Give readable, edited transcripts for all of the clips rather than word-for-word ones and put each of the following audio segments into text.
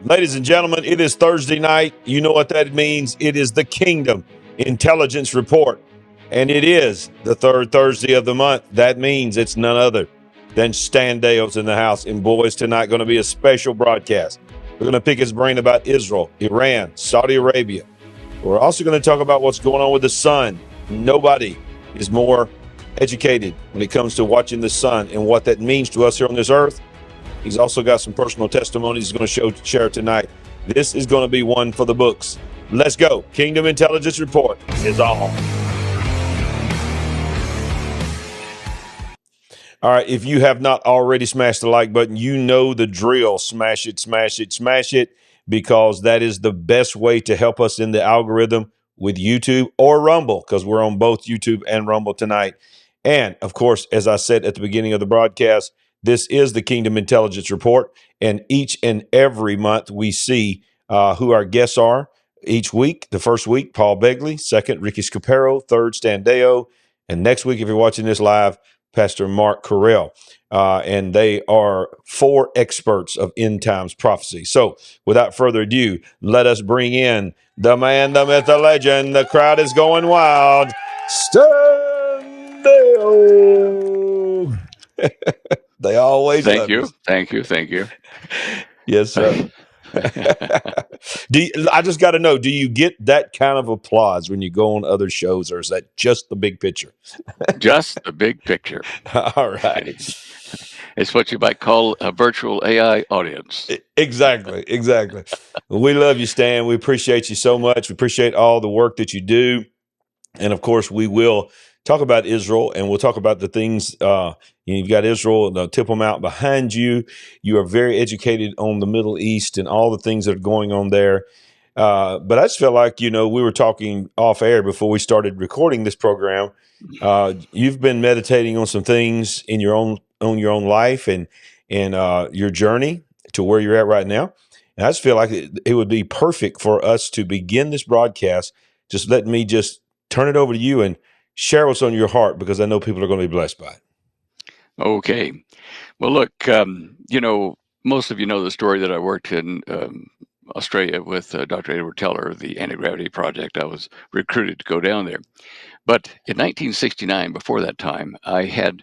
Ladies and gentlemen, it is Thursday night. You know what that means. It is the Kingdom Intelligence Report. And it is the third Thursday of the month. That means it's none other than Stan Deyo's in the house. And boys, tonight going to be a special broadcast. We're going to pick his brain about Israel, Iran, Saudi Arabia. We're also going to talk about what's going on with the sun. Nobody is more educated when it comes to watching the sun and what that means to us here on this earth. He's also got some personal testimonies he's going to share tonight. This is going to be one for the books. Let's go. Kingdom Intelligence Report is on. All right, if you have not already smashed the like button, you know the drill. Smash it, smash it, smash it, because that is the best way to help us in the algorithm with YouTube or Rumble, because we're on both YouTube and Rumble tonight. And, of course, as I said at the beginning of the broadcast, this is the Kingdom Intelligence Report, and each and every month we see who our guests are. Each week, the first week, Paul Begley. Second, Ricky Scaparo. Third, Stan Deyo. And next week, if you're watching this live, Pastor Mark Carell. And they are 4 experts of end times prophecy. So without further ado, let us bring in the man, the myth, the legend. The crowd is going wild. Stan Deyo. They always Thank love you. you. Thank you. Thank you. Yes, sir. I just got to know, do you get that kind of applause when you go on other shows, or is that just the big picture? Just the big picture. All right. It's what you might call a virtual AI audience. Exactly. We love you, Stan. We appreciate you so much. We appreciate all the work that you do. And of course, we will talk about Israel, and we'll talk about the things. You've got Israel, the Temple Mount behind you. You are very educated on the Middle East and all the things that are going on there. But I just feel like, we were talking off air before we started recording this program. You've been meditating on some things in your own life and your journey to where you're at right now. And I just feel like it would be perfect for us to begin this broadcast. Just let me turn it over to you and share what's on your heart, because I know people are going to be blessed by it. Okay. Well, look, most of you know the story that I worked in Australia with Dr. Edward Teller, the Anti-Gravity Project. I was recruited to go down there. But in 1969, before that time, I had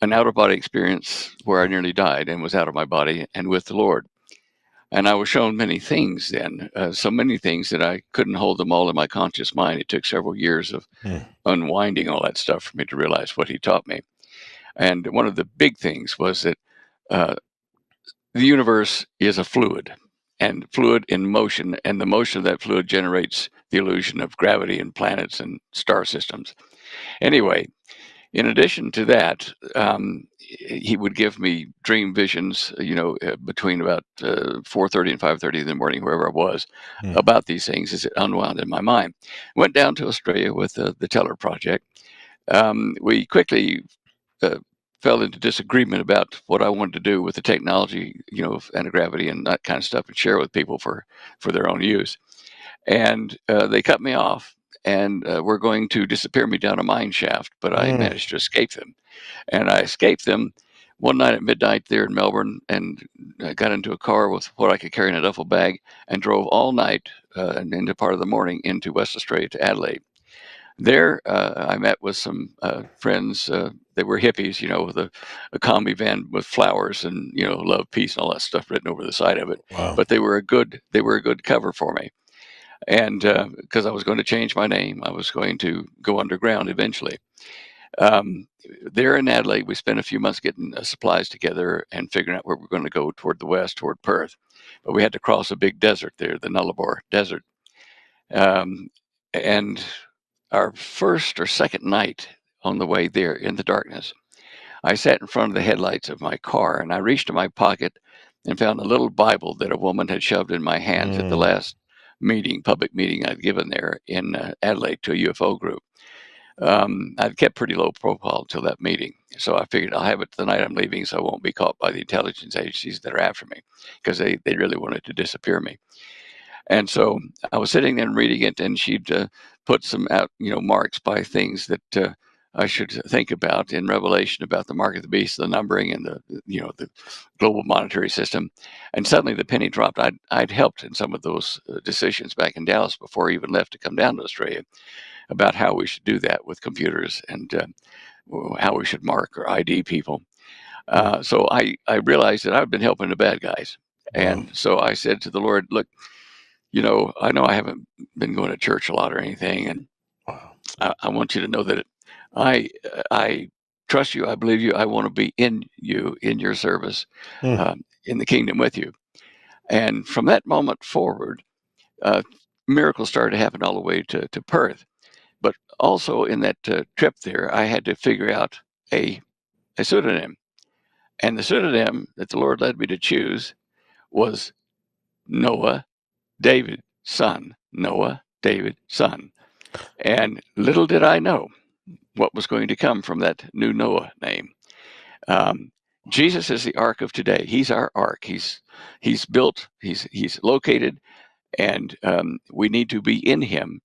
an out-of-body experience where I nearly died and was out of my body and with the Lord. And I was shown many things then, so many things that I couldn't hold them all in my conscious mind. It took several years of unwinding all that stuff for me to realize what he taught me. And one of the big things was that the universe is a fluid, and fluid in motion, and the motion of that fluid generates the illusion of gravity and planets and star systems. Anyway, in addition to that, he would give me dream visions, between about 4:30 and 5:30 in the morning, wherever I was, about these things as it unwound in my mind. Went down to Australia with the Teller Project. We quickly fell into disagreement about what I wanted to do with the technology, of anti-gravity and that kind of stuff, and share with people for their own use. And they cut me off, and were going to disappear me down a mine shaft, but I managed to escape them. And I escaped them one night at midnight there in Melbourne, and I got into a car with what I could carry in a duffel bag and drove all night and into part of the morning into West Australia to Adelaide. There, I met with some friends. They were hippies, with a combi van with flowers and love, peace, and all that stuff written over the side of it. Wow. But they were a good cover for me. And because I was going to change my name, I was going to go underground eventually. There in Adelaide, we spent a few months getting supplies together and figuring out where we're going to go toward the west, toward Perth. But we had to cross a big desert there, the Nullarbor Desert. And our first or second night on the way there in the darkness, I sat in front of the headlights of my car, and I reached in my pocket and found a little Bible that a woman had shoved in my hands at the last public meeting I'd given there in Adelaide to a UFO group. I'd kept pretty low profile until that meeting. So I figured I'll have it the night I'm leaving so I won't be caught by the intelligence agencies that are after me, because they really wanted to disappear me. And so I was sitting there and reading it, and she'd put some out, marks by things that I should think about in Revelation about the mark of the beast, the numbering, and the global monetary system. And suddenly the penny dropped. I'd helped in some of those decisions back in Dallas before I even left to come down to Australia about how we should do that with computers and how we should mark or ID people. So I realized that I've been helping the bad guys. Wow. And so I said to the Lord, look, I know I haven't been going to church a lot or anything, and Wow. I want you to know that I trust you. I believe you. I want to be in you, in your service, Hmm. in the kingdom with you. And from that moment forward, uh, miracles started to happen all the way to Perth. But also in that trip there, I had to figure out a pseudonym. And the pseudonym that the Lord led me to choose was Noah, David, son. Noah, David, son. And little did I know what was going to come from that new Noah name. Um, Jesus is the ark of today. He's our ark. He's built. He's located, and we need to be in Him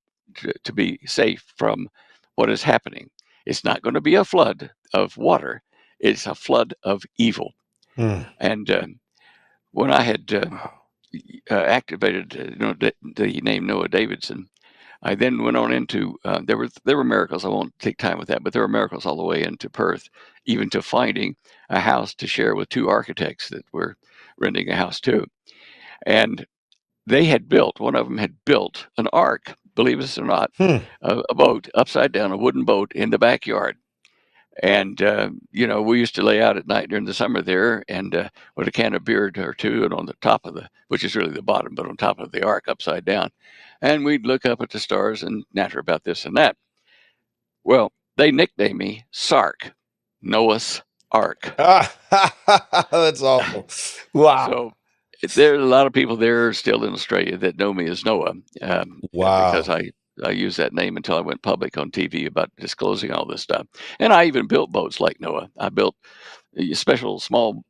to be safe from what is happening. It's not going to be a flood of water. It's a flood of evil. Hmm. And when I had Wow. activated the name Noah Davidson, I then went on into there were miracles. I won't take time with that, but there were miracles all the way into Perth, even to finding a house to share with two architects that were renting a house too. And they had built, one of them had built an ark, believe it or not, Hmm. a boat upside down, a wooden boat in the backyard. And we used to lay out at night during the summer there, and with a can of beer or two, and on the top of which is really the bottom, but on top of the ark, upside down, and we'd look up at the stars and natter about this and that. Well, they nicknamed me Sark, Noah's Ark. That's awesome. Wow. So there are a lot of people there still in Australia that know me as Noah, because Wow. I used that name until I went public on TV about disclosing all this stuff. And I even built boats like Noah. I built special small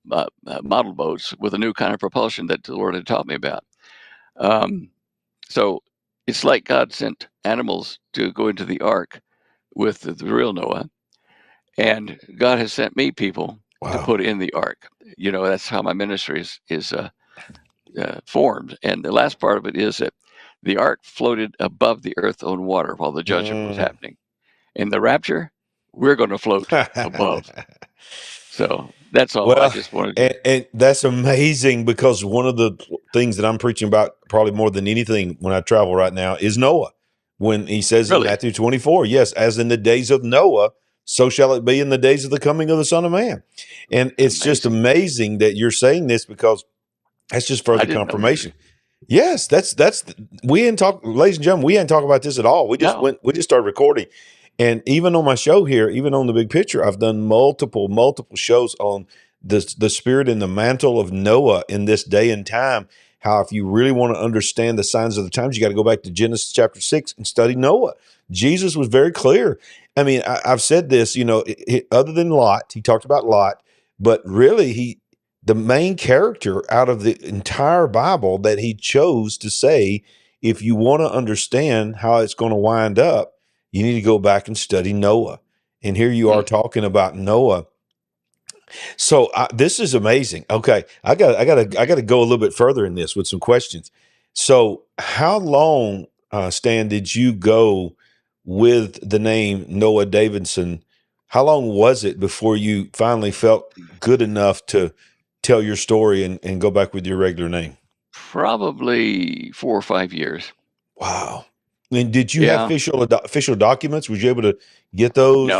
model boats with a new kind of propulsion that the Lord had taught me about. Um, so it's like God sent animals to go into the ark with the real Noah, and God has sent me people to Wow. put in the ark. That's how my ministry is formed. And the last part of it is that the ark floated above the earth on water while the judgment was Mm. happening. In the rapture, we're going to float above. So that's all. I Well, just wanted to. and that's amazing, because one of the things that I'm preaching about probably more than anything when I travel right now is Noah. When he says in Really, Matthew 24, yes, as in the days of Noah, so shall it be in the days of the coming of the Son of Man. And it's just amazing. amazing that you're saying this, because that's just I further didn't know either. confirmation. Yes, we didn't talk, ladies and gentlemen, we hadn't talked about this at all. No. We just started recording. And even on my show here, even on the big picture, I've done multiple shows on the spirit and the mantle of Noah in this day and time. How, if you really want to understand the signs of the times, you got to go back to Genesis chapter 6 and study Noah. Jesus was very clear. I mean, I've said this, other than Lot, he talked about Lot, but really the main character out of the entire Bible that he chose to say, if you want to understand how it's going to wind up, you need to go back and study Noah. And here you are Mm. talking about Noah. So this is amazing. Okay, I got to go a little bit further in this with some questions. So, how long, Stan, did you go with the name Noah Davidson? How long was it before you finally felt good enough to tell your story and go back with your regular name? Probably 4 or 5 years. Wow. And did you have Yeah. official documents? Was you able to get No, those?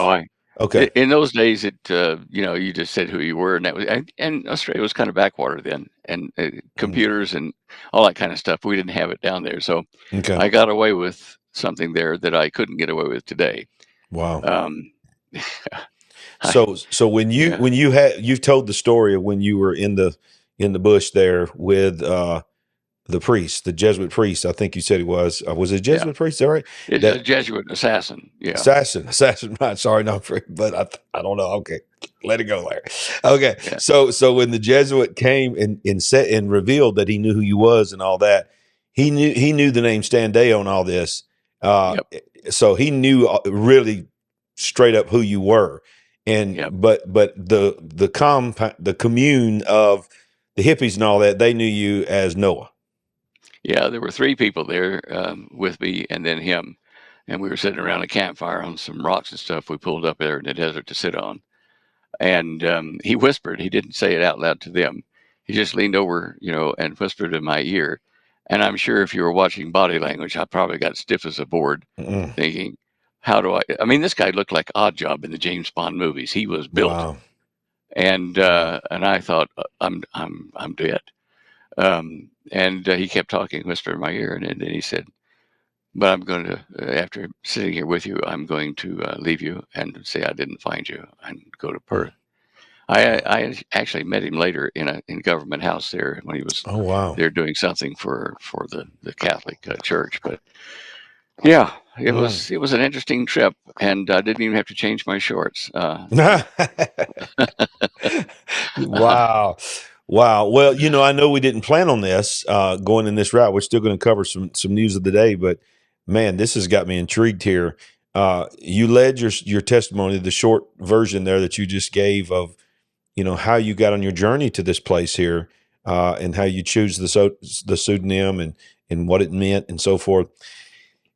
Okay. in those days, you just said who you were, and and Australia was kind of backwater then, and Mm. computers and all that kind of stuff. We didn't have it down there, so Okay. I got away with something there that I couldn't get away with today. Wow. Um, I, So yeah, you've told the story of when you were in the bush there with the priest, the Jesuit priest. I think you said he was it yeah, Jesuit priest? Is that right? it's a That Jesuit assassin. Yeah, assassin. Right? Sorry, not free, but I don't know. Okay, let it go, Larry. Okay, yeah, so when the Jesuit came and said and revealed that he knew who you was and all that, he knew the name Stan Deyo and all this. Uh, yep. so he knew really. straight up who you were. And Yep. but the commune of the hippies and all that, they knew you as Noah. Yeah, there were three people there with me, and then him, and we were sitting around a campfire on some rocks and stuff we pulled up there in the desert to sit on. And he whispered. He didn't say it out loud to them. He just leaned over, and whispered in my ear. And I'm sure if you were watching body language, I probably got stiff as a board, Mm. thinking, "How do I?" I mean, this guy looked like Odd Job in the James Bond movies. He was built, Wow. and Wow. I thought, I'm dead." And he kept talking, whispering in my ear, and then he said, "But I'm going to, after sitting here with you, I'm going to leave you and say I didn't find you and go to Mm. Perth." I actually met him later in Government House there when he was Oh, wow. there doing something for the Catholic Church. But yeah, Mm. it was an interesting trip, and I didn't even have to change my shorts. Wow. Wow. Well, I know we didn't plan on this going in this route. We're still going to cover some news of the day, but man, this has got me intrigued here. You led your testimony, the short version there that you just gave of, how you got on your journey to this place here, and how you choose the pseudonym and what it meant and so forth.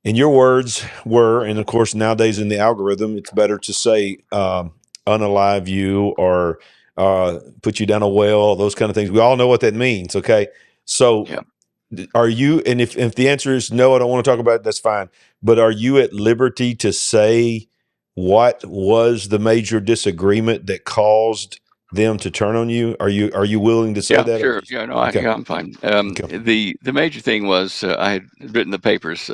And your words were, and of course, nowadays in the algorithm, it's better to say unalive you or put you down a well, those kind of things. We all know what that means. Okay. So Yeah, are you, and if the answer is no, I don't want to talk about it, that's fine. But are you at liberty to say what was the major disagreement that caused them to turn on you? Are you willing to say yeah, that, or sure. just Yeah, no, okay? I'm fine. Okay. The major thing was I had written the papers,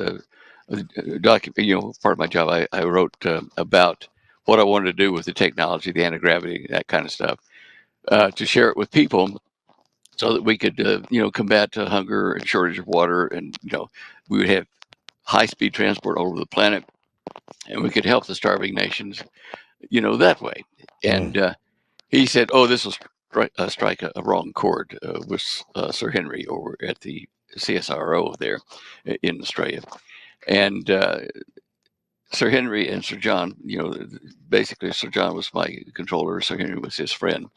document. Part of my job, I wrote about what I wanted to do with the technology, the anti-gravity, that kind of stuff, to share it with people so that we could, combat hunger and shortage of water, and we would have high-speed transport all over the planet, and we could help the starving nations, that way. Mm, And he said, "Oh, this will strike a wrong chord with Sir Henry over at the CSRO there in Australia." And Sir Henry and Sir John, basically Sir John was my controller, Sir Henry was his friend,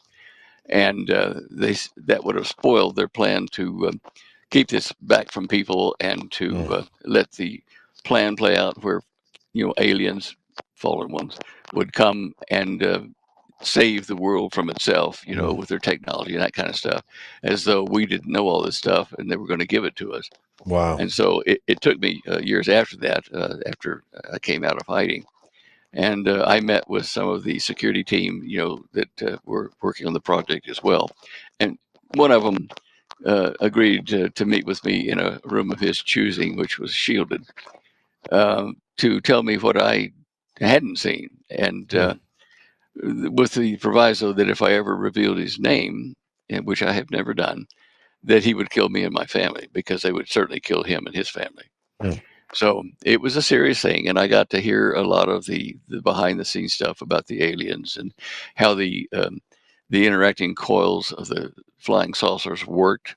and that would have spoiled their plan to keep this back from people and to mm, let the plan play out where aliens, fallen ones, would come and save the world from itself, mm. with their technology and that kind of stuff, as though we didn't know all this stuff and they were going to give it to us. Wow. And so it took me years after that, after I came out of hiding, and I met with some of the security team, that were working on the project as well. And one of them agreed to meet with me in a room of his choosing, which was shielded, to tell me what I hadn't seen. And Mm. with the proviso that if I ever revealed his name, and which I have never done, that he would kill me and my family, because they would certainly kill him and his family. Mm. So it was a serious thing, and I got to hear a lot of the behind the scenes stuff about the aliens and how the interacting coils of the flying saucers worked.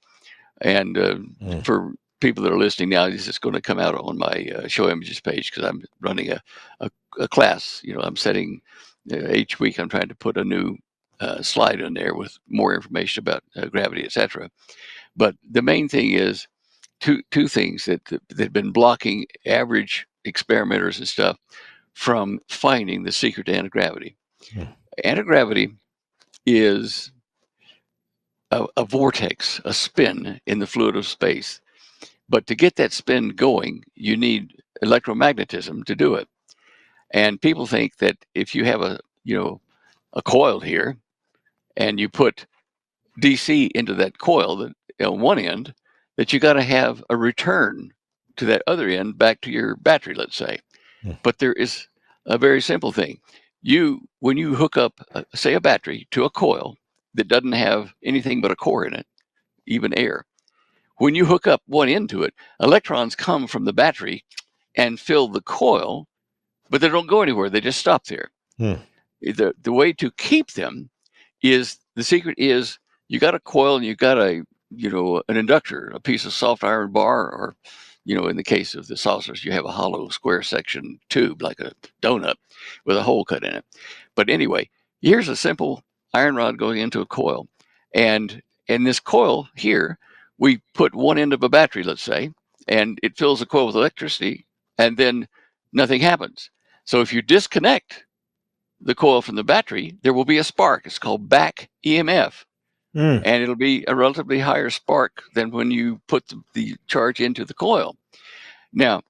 And Mm. for people that are listening now, this is going to come out on my show images page, because I'm running a class. I'm setting each week. I'm trying to put a new slide in there with more information about gravity, etc. But the main thing is two things that have been blocking average experimenters and stuff from finding the secret to anti-gravity. Mm. Anti-gravity is a vortex, a spin in the fluid of space. But to get that spin going, you need electromagnetism to do it. And people think that if you have a coil here, and you put DC into that coil that on one end, that you got to have a return to that other end back to your battery, let's say. Mm. But there is a very simple thing. When you hook up, say, a battery to a coil that doesn't have anything but a core in it, even air, when you hook up one end to it, electrons come from the battery and fill the coil, but they don't go anywhere. They just stop there. Mm. The way to keep them is, the secret is, you got a coil and you got an inductor, a piece of soft iron bar or in the case of the saucers, you have a hollow square section tube like a donut with a hole cut in it. But anyway, here's a simple iron rod going into a coil. And in this coil here, we put one end of a battery, let's say, and it fills the coil with electricity, and then nothing happens. So if you disconnect the coil from the battery, there will be a spark. It's called back EMF. And it'll be a relatively higher spark than when you put the charge into the coil. Now,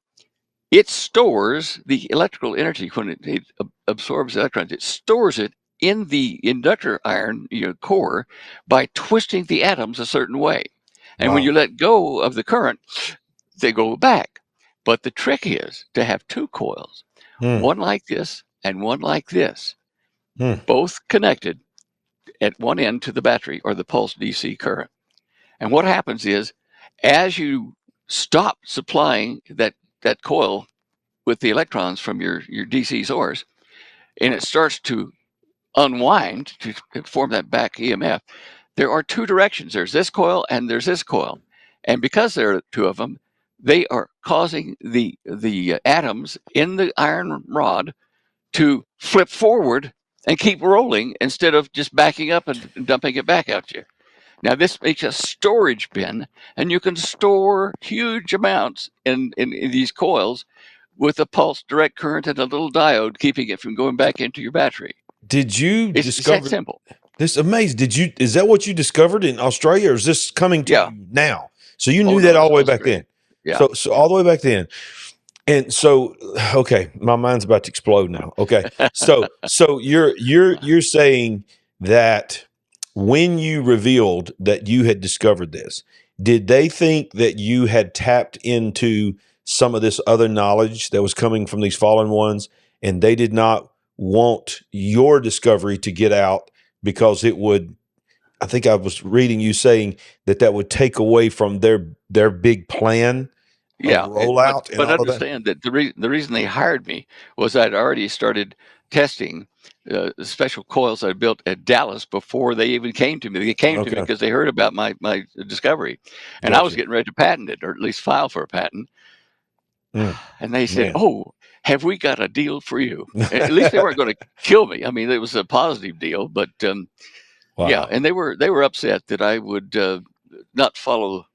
it stores the electrical energy when it absorbs electrons. It stores it in the inductor iron core by twisting the atoms a certain way. And when you let go of the current, they go back. But the trick is to have two coils, one like this and one like this, both connected at one end to the battery or the pulse DC current. And what happens is, as you stop supplying that coil with the electrons from your DC source, and it starts to unwind to form that back EMF, there are two directions. There's this coil and there's this coil. And because there are two of them, they are causing the atoms in the iron rod to flip forward and keep rolling instead of just backing up and dumping it back at you. Now, this makes a storage bin, and you can store huge amounts in these coils with a pulse direct current and a little diode keeping it from going back into your battery. Did you discover it's that simple? This amazing. Is that what you discovered in Australia, or is this coming to you now? So you knew that all the way back then. Yeah. So all the way back then. And so, okay, my mind's about to explode now. Okay. So you're saying that when you revealed that you had discovered this, did they think that you had tapped into some of this other knowledge that was coming from these fallen ones, and they did not want your discovery to get out because it would, I think I was reading you saying that would take away from their big plan rollout? But understand that the reason they hired me was I'd already started testing special coils I built at Dallas before they even came to me. They came to me because they heard about my discovery, and I was getting ready to patent it, or at least file for a patent. And they said, "Oh, have we got a deal for you?" At least they weren't going to kill me. I mean, it was a positive deal, but yeah, and they were upset that I would not follow,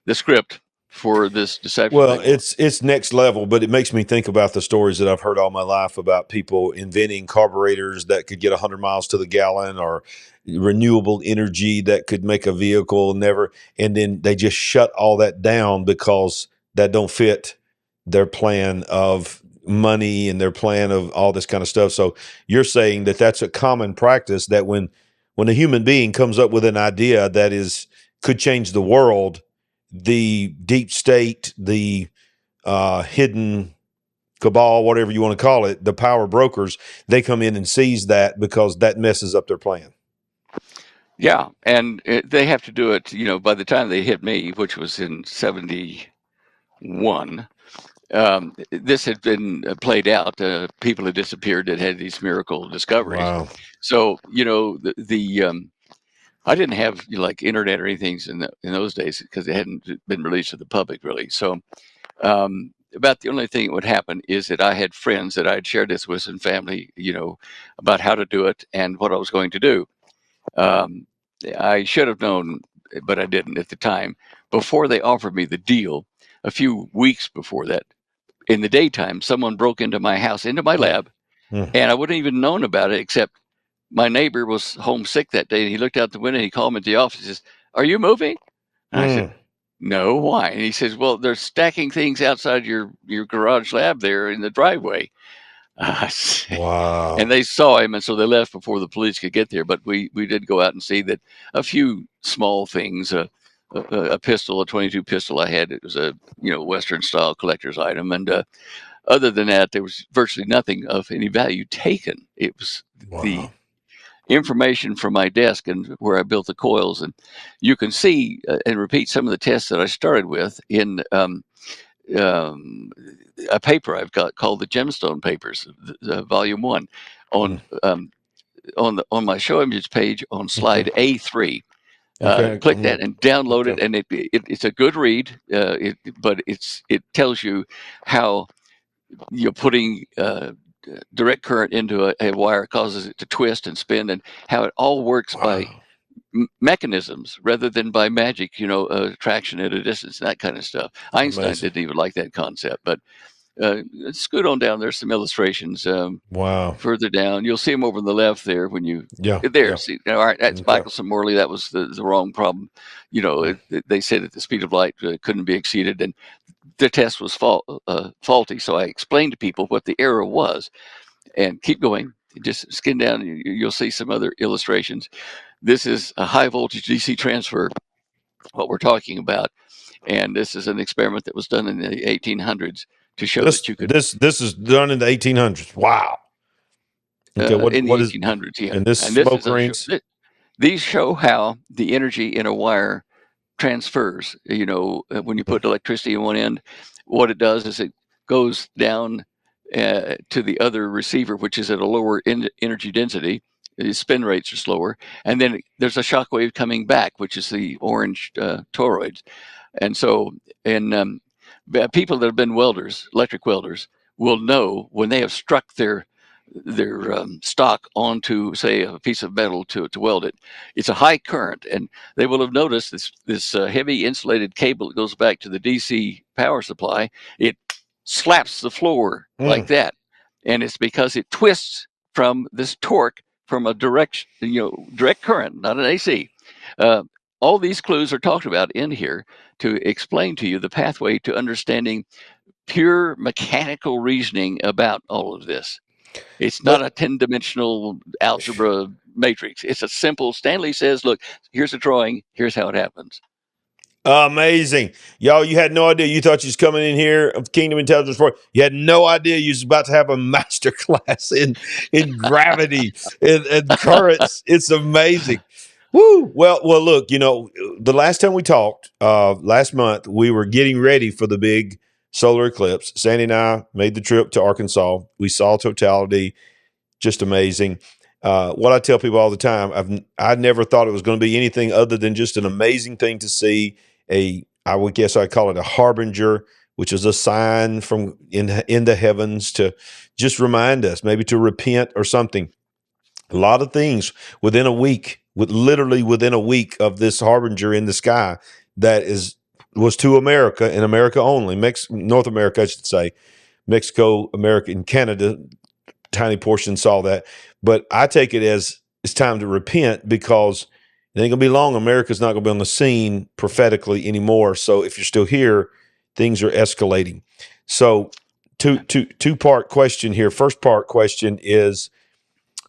the script for this deception. Well, it's next level, but it makes me think about the stories that I've heard all my life about people inventing carburetors that could get 100 miles to the gallon, or renewable energy that could make a vehicle and then they just shut all that down because that don't fit their plan of money and their plan of all this kind of stuff. So you're saying that that's a common practice, that when a human being comes up with an idea that could change the world, the deep state, the hidden cabal, whatever you want to call it, the power brokers, they come in and seize that because that messes up their plan. Yeah, and they have to do it, by the time they hit me, which was in 71, this had been played out. People had disappeared that had these miracle discoveries. Wow. So, I didn't have like internet or anything in those days because it hadn't been released to the public really. So about the only thing that would happen is that I had friends that I had shared this with and family, about how to do it and what I was going to do. I should have known, but I didn't at the time. Before they offered me the deal, a few weeks before that, in the daytime, someone broke into my house, into my lab, and I wouldn't even known about it except my neighbor was homesick that day, and he looked out the window and he called me at the office and says, "Are you moving?" And I said, "No, why?" And he says, "Well, they're stacking things outside your garage lab there in the driveway." Wow. And they saw him, and so they left before the police could get there. But we did go out and see that a few small things, a pistol, a 22 pistol I had. It was a Western style collector's item, and other than that, there was virtually nothing of any value taken. It was the information from my desk and where I built the coils, and you can see and repeat some of the tests that I started with in a paper I've got called the Gemstone Papers, Volume 1, on my show images page on slide A3. Okay. Click that and download Okay. it, and it's a good read. But it tells you how you're putting direct current into a wire causes it to twist and spin, and how it all works by Wow. mechanisms rather than by magic. Attraction at a distance, that kind of stuff. Einstein Amazing. didn't even like that concept, but scoot on down. There's some illustrations. Wow. Further down, you'll see them over on the left there when you Yeah. there. Yeah. See, all right, that's Okay. Michelson Morley. That was the wrong problem. They said that the speed of light couldn't be exceeded, and the test was faulty. So I explained to people what the error was, and keep going. Just skin down, and you'll see some other illustrations. This is a high voltage DC transfer, what we're talking about, and this is an experiment that was done in the 1800s to show This that you could this is done in the 1800s. Wow. Okay. in the What is 1800s, yeah. and this And this is smoke rings? these show how the energy in a wire transfers. When you put electricity in one end, what it does is it goes down to the other receiver, which is at a lower energy density. The spin rates are slower, and then there's a shock wave coming back, which is the orange toroids. And so, and people that have been welders, electric welders, will know when they have struck their stock onto, say, a piece of metal to weld it. It's a high current, and they will have noticed this heavy insulated cable that goes back to the DC power supply. It slaps the floor like Mm. that, and it's because it twists from this torque from a direct current, not an AC. Uh, all these clues are talked about in here to explain to you the pathway to understanding pure mechanical reasoning about all of this. It's not But a 10-dimensional algebra matrix. It's a simple, Stanley says, look, here's a drawing, here's how it happens. amazing. Y'all, you had no idea. You thought you was coming in here of Kingdom Intelligence Report. You had no idea you was about to have a master class in gravity and currents. It's amazing. Woo. Well, look, the last time we talked, last month, we were getting ready for the big solar eclipse. Sandy and I made the trip to Arkansas. We saw totality. Just amazing. What I tell people all the time, I never thought it was going to be anything other than just an amazing thing to see. I would guess I'd call it a harbinger, which is a sign from in the heavens to just remind us, maybe to repent or something. A lot of things within a week, literally within a week of this harbinger in the sky, that was to America and America only, North America, I should say, Mexico, America, and Canada. Tiny portion saw that, but I take it as it's time to repent because it ain't gonna be long. America's not gonna be on the scene prophetically anymore. So if you're still here, things are escalating. So two-part question here. First part question is,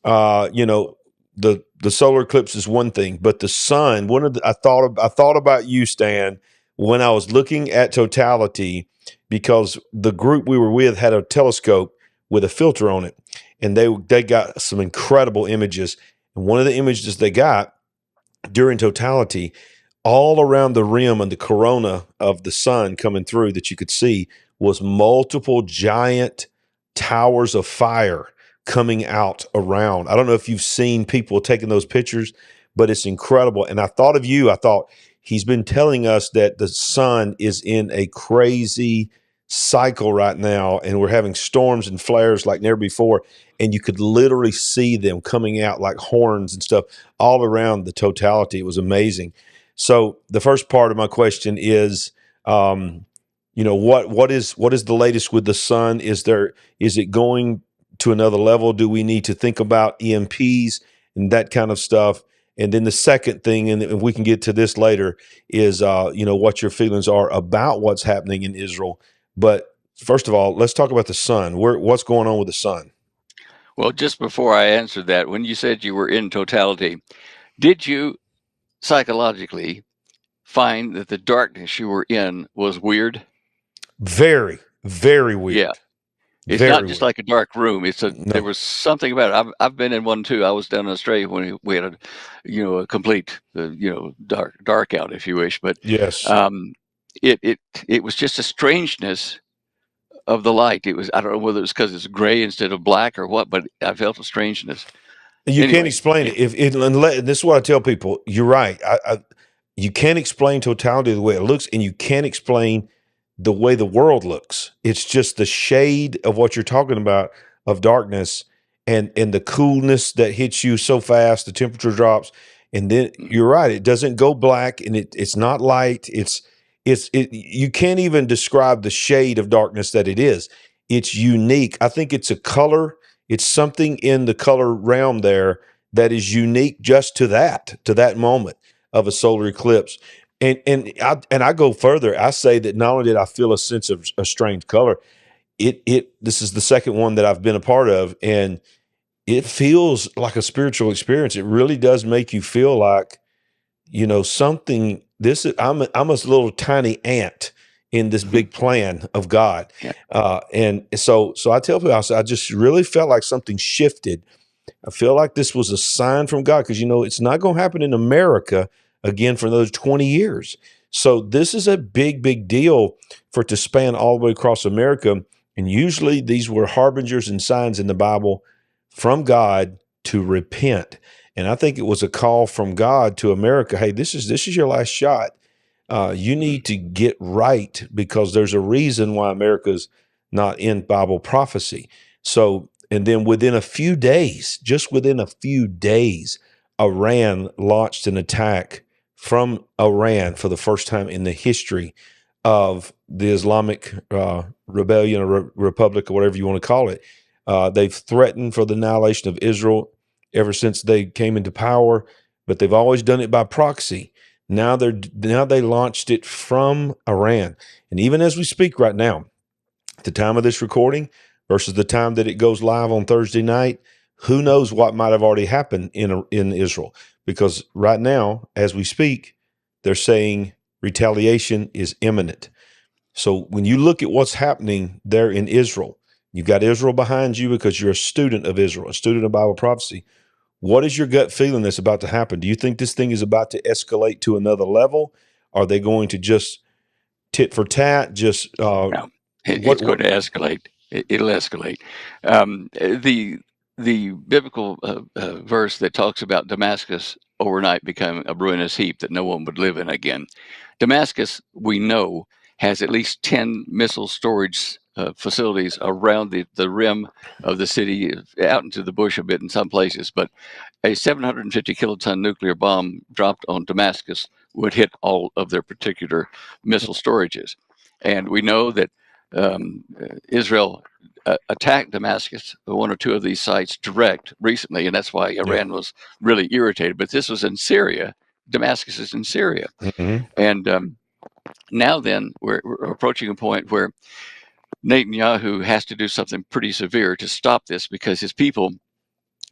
the solar eclipse is one thing, but the sun. I thought about you, Stan, when I was looking at totality, because the group we were with had a telescope with a filter on it, and they got some incredible images. And one of the images they got during totality, all around the rim and the corona of the sun coming through that you could see, was multiple giant towers of fire coming out around. I don't know if you've seen people taking those pictures, but it's incredible. And I thought of you. I thought he's been telling us that the sun is in a crazy cycle right now, and we're having storms and flares like never before. And you could literally see them coming out like horns and stuff all around the totality. It was amazing. So the first part of my question is, what is the latest with the sun? Is it going to another level? Do we need to think about EMPs and that kind of stuff? And then the second thing, and we can get to this later, is what your feelings are about what's happening in Israel. But first of all, let's talk about the sun. What's going on with the sun? Well, just before I answered that, when you said you were in totality, did you psychologically find that the darkness you were in was weird? Very, very Yeah. weird. It's not Very just weird. like a dark room. There No. was something about it. I've been in one too. I was down in Australia when we had a complete, dark out, if you wish. But Yes. um, it was just a strangeness of the light. I don't know whether it was because it's gray instead of black or what, but I felt a strangeness. You can't Anyway, explain it. If it, unless, this is what I tell people. You're right. You can't explain totality the way it looks, and you can't explain the way the world looks. It's just the shade of what you're talking about of darkness, and the coolness that hits you so fast. The temperature drops, and then you're right. It doesn't go black, and it's not light. It. You can't even describe the shade of darkness that it is. It's unique. I think it's a color. It's something in the color realm there that is unique just to that moment of a solar eclipse. And I go further. I say that not only did I feel a sense of a strange color, this is the second one that I've been a part of, and it feels like a spiritual experience. It really does make you feel like, something. I'm a little tiny ant in this big plan of God. yeah. And so I tell people, I just really felt like something shifted. I feel like this was a sign from God, because it's not going to happen in America again for those 20 years. So this is a big, big deal for it to span all the way across America. And usually these were harbingers and signs in the Bible from God to repent. And I think it was a call from God to America. Hey, this is your last shot. You need to get right, because there's a reason why America's not in Bible prophecy. So, and then just within a few days, Iran launched an attack from Iran for the first time in the history of the Islamic rebellion or republic, or whatever you want to call it. They've threatened for the annihilation of Israel ever since they came into power, but they've always done it by proxy. Now they launched it from Iran, and even as we speak right now, at the time of this recording versus the time that it goes live on Thursday night, who knows what might have already happened in Israel? Because right now, as we speak, they're saying retaliation is imminent. So when you look at what's happening there in Israel, you've got Israel behind you because you're a student of Israel, a student of Bible prophecy. What is your gut feeling that's about to happen? Do you think this thing is about to escalate to another level? Are they going to just tit for tat? Just No, it's going to escalate. It'll escalate. The biblical verse that talks about Damascus overnight becoming a ruinous heap that no one would live in again. Damascus, we know, has at least 10 missile storage facilities around the rim of the city, out into the bush a bit in some places. But a 750 kiloton nuclear bomb dropped on Damascus would hit all of their particular missile storages. And we know that Israel attacked Damascus, one or two of these sites direct recently, and that's why Iran was really irritated. But this was in Syria. Damascus is in Syria. Mm-hmm. And now then, we're approaching a point where Netanyahu has to do something pretty severe to stop this, because his people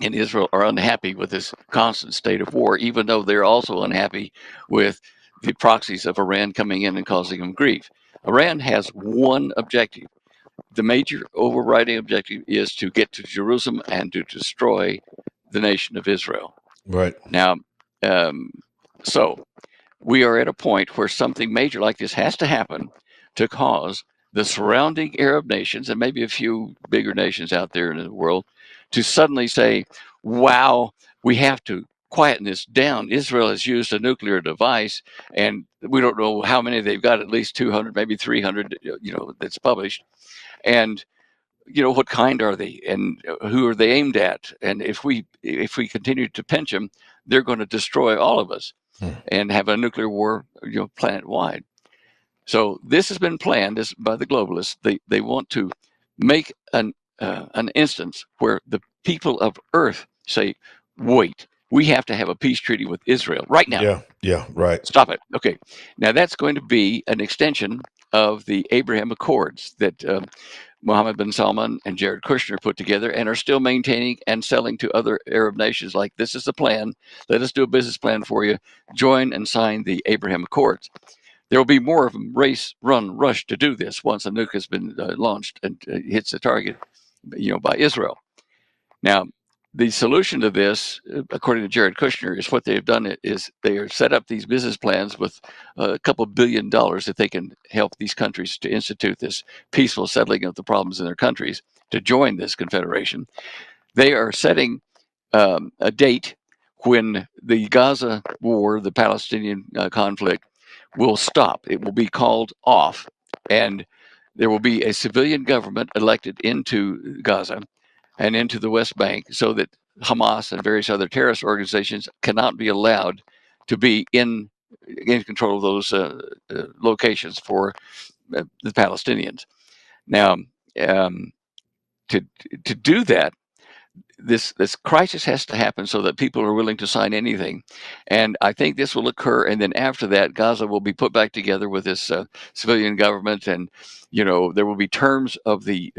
in Israel are unhappy with this constant state of war, even though they're also unhappy with the proxies of Iran coming in and causing them grief. Iran has one objective. The major overriding objective is to get to Jerusalem and to destroy the nation of Israel. Right. Now, so we are at a point where something major like this has to happen to cause the surrounding Arab nations, and maybe a few bigger nations out there in the world, to suddenly say, wow, we have to quieten this down. Israel has used a nuclear device, and we don't know how many they've got, at least 200, maybe 300, that's published. And what kind are they, and who are they aimed at? And if we continue to pinch them, they're going to destroy all of us and have a nuclear war, planet wide. So this has been planned by the globalists. They want to make an instance where the people of Earth say, "Wait, we have to have a peace treaty with Israel right now." Yeah, right. Stop it. Okay, now that's going to be an extension of the Abraham Accords that Mohammed bin Salman and Jared Kushner put together, and are still maintaining and selling to other Arab nations. Like, this is the plan. Let us do a business plan for you. Join and sign the Abraham Accords. There will be more of them rush to do this once a nuke has been launched and hits the target, by Israel. Now, the solution to this, according to Jared Kushner, is what they've done is they are set up these business plans with a couple $1 billion that they can help these countries to institute this peaceful settling of the problems in their countries to join this confederation. They are setting a date when the Gaza war, the Palestinian conflict, will stop. It will be called off, and there will be a civilian government elected into Gaza and into the West Bank, so that Hamas and various other terrorist organizations cannot be allowed to be in control of those locations for the Palestinians. Now, um, to do that, this crisis has to happen so that people are willing to sign anything, and I think this will occur. And then after that, Gaza will be put back together with this civilian government, and there will be terms of the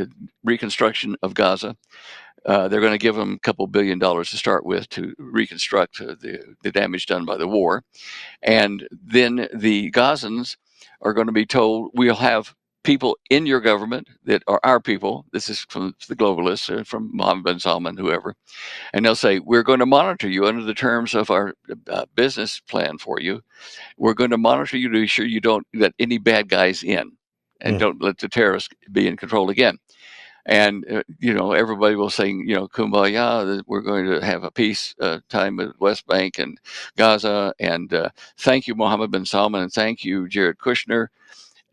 reconstruction of Gaza. They're going to give them a couple $1 billion to start with to reconstruct the damage done by the war. And then the Gazans are going to be told, we'll have people in your government that are our people. This is from the globalists, from Mohammed bin Salman, whoever. And they'll say, we're going to monitor you under the terms of our business plan for you. We're going to monitor you to be sure you don't let any bad guys in, and don't let the terrorists be in control again. And everybody will sing, kumbaya, we're going to have a peace time with West Bank and Gaza, and thank you, Mohammed bin Salman, and thank you, Jared Kushner.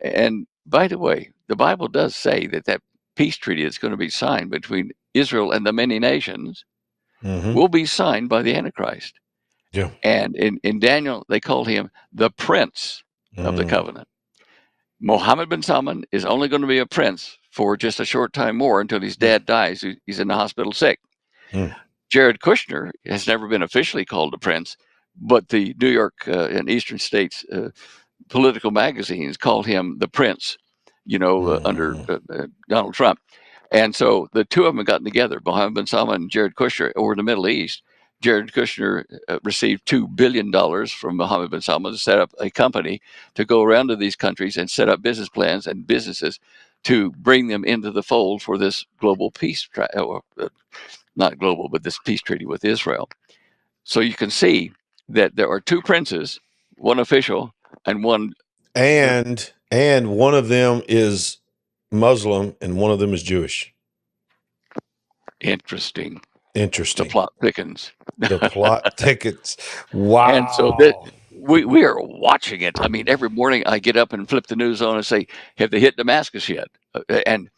And by the way, the Bible does say that peace treaty that's going to be signed between Israel and the many nations will be signed by the Antichrist. Yeah. And in Daniel, they called him the prince of the covenant. Mohammed bin Salman is only going to be a prince for just a short time more, until his dad dies. He's in the hospital sick. Jared Kushner has never been officially called a prince, but the New York and Eastern States political magazines called him the prince, under Donald Trump. And so the two of them have gotten together, Mohammed bin Salman and Jared Kushner, over the Middle East. Jared Kushner received $2 billion from Mohammed bin Salman to set up a company to go around to these countries and set up business plans and businesses to bring them into the fold for this global peace, not global, but this peace treaty with Israel. So you can see that there are two princes, one official and one. And one of them is Muslim and one of them is Jewish. Interesting. Interesting. The plot thickens. The plot thickens. Wow. And so we are watching it. I mean, every morning I get up and flip the news on and say, have they hit Damascus yet? And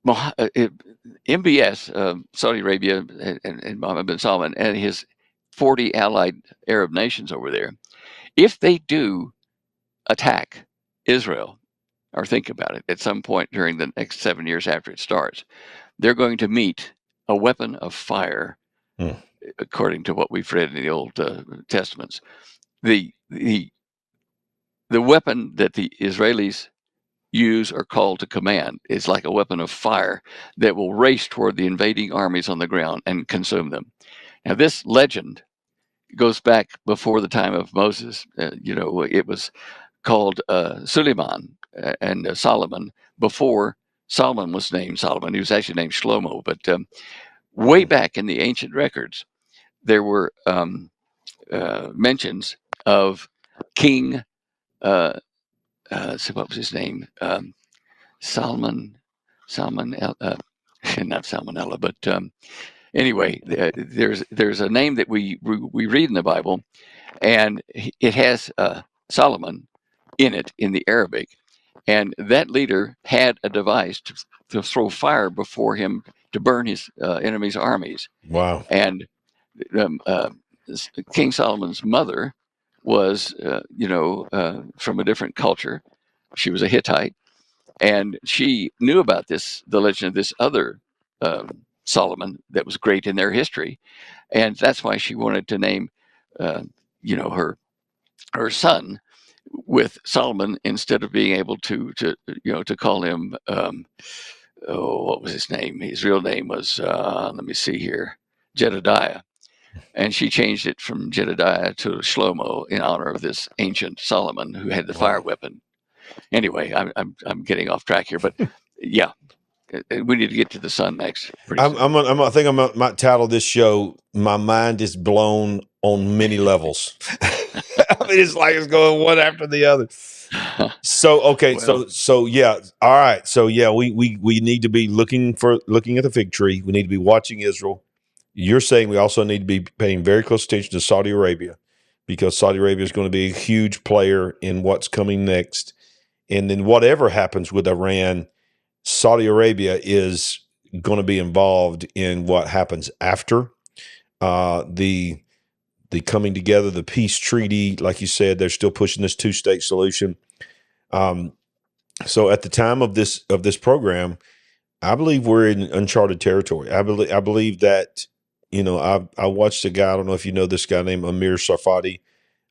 MBS, Saudi Arabia, and Mohammed bin Salman and his 40 allied Arab nations over there, if they do attack Israel, or think about it, at some point during the next 7 years after it starts, they're going to meet a weapon of fire, according to what we've read in the Old Testaments. The weapon that the Israelis use or call to command is like a weapon of fire that will race toward the invading armies on the ground and consume them. Now, this legend goes back before the time of Moses. It was called Suleiman and Solomon before Solomon was named Solomon. He was actually named Shlomo. But way back in the ancient records, there were mentions of King, what was his name? Solomon, not Salmonella, but anyway, there's a name that we read in the Bible, and it has Solomon in it in the Arabic, and that leader had a device to throw fire before him to burn his enemy's armies. Wow. And King Solomon's mother was, from a different culture. She was a Hittite, and she knew about the legend of this other Solomon that was great in their history, and that's why she wanted to name, her son with Solomon instead of being able to call him. What was his name? His real name was, let me see here, Jedediah. And she changed it from Jedediah to Shlomo in honor of this ancient Solomon who had the fire weapon. Anyway, I'm getting off track here, but yeah, we need to get to the sun next. I think I might title this show "My Mind is Blown on Many Levels." I mean, it's like it's going one after the other. So okay, Well, so yeah, all right. So yeah, we need to be looking at the fig tree. We need to be watching Israel. you're saying we also need to be paying very close attention to Saudi Arabia, because Saudi Arabia is going to be a huge player in what's coming next. And then whatever happens with Iran, Saudi Arabia is going to be involved in what happens after the coming together, the peace treaty. Like you said, they're still pushing this two-state solution. So at the time of this program, I believe we're in uncharted territory. I believe that, I watched a guy. I don't know if you know this guy named Amir Sarfati.